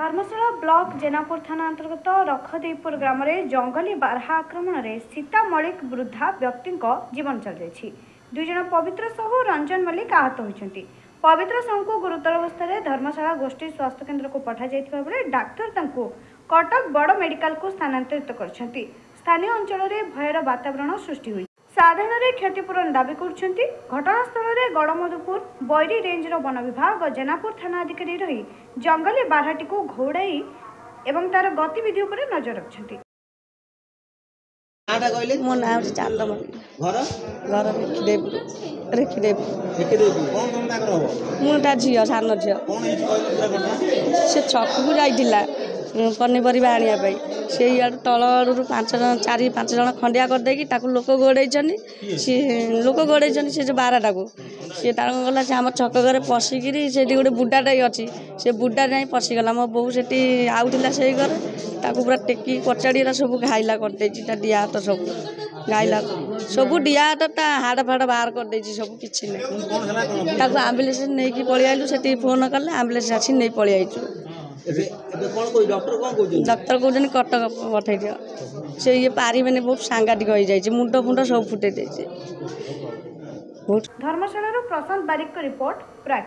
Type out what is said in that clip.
धर्मशाला block Jenapur थाना अंतर्गत रखदेपुर ग्राम जंगली बारहा आक्रमण में सीता मलिक वृद्धा व्यक्ति जीवन चल जाइए। दुई जन पवित्र साहू रंजन मल्लिक आहत होती। पवित्र साहू को गुरुतर अवस्था धर्मशाला गोष्ठी स्वास्थ्य केन्द्र को पठाई बेले डाक्तर कटक बड़ मेडिकल को स्थानांतरित कर स्थानीय अंचल में भयर वातावरण सृष्टि हुई। साधारण क्षतिपूरण दाबी कर घटनास्थल में गड़मधुपुर बैरी रेंजर वन विभाग और जेनापुर थाना अधिकारी रही जंगली बारहाटी को घोड़ाई एवं तार गतिविधि पर नजर रखिंट। मो नाम चांदमणि घर रेखीदेव मुझा झील सान झील से छक को जाइला पनीपरिया आने से तलू 4-5 जन खंडिया करदेकी लोक गोड़े सी लोक गोड़े से जो बारटा को सी गला से आम छक घरे पशिकी से गोटे बुढ़ाटे अच्छी से बुढ़ा जाए पशिगला मो बो से आउला से घर पूरा टेकी कचाड़ी सब घाइला करदे डिया हाथ सब घाइला सब डिया हाथ हाड़ फाड़ बाहर करदे सब किसी ना आम्बुलांस नहीं कि पलि आइलु से फोन कले आम्बुलांस आसी नहीं पलि आइचु। डॉक्टर कहते कटक पठे दियो से ये पारे बहुत सांघातिक हो जाए मुंड फुंड सब फुटे। धर्मशाला प्रशांत बारिक रिपोर्ट प्राग।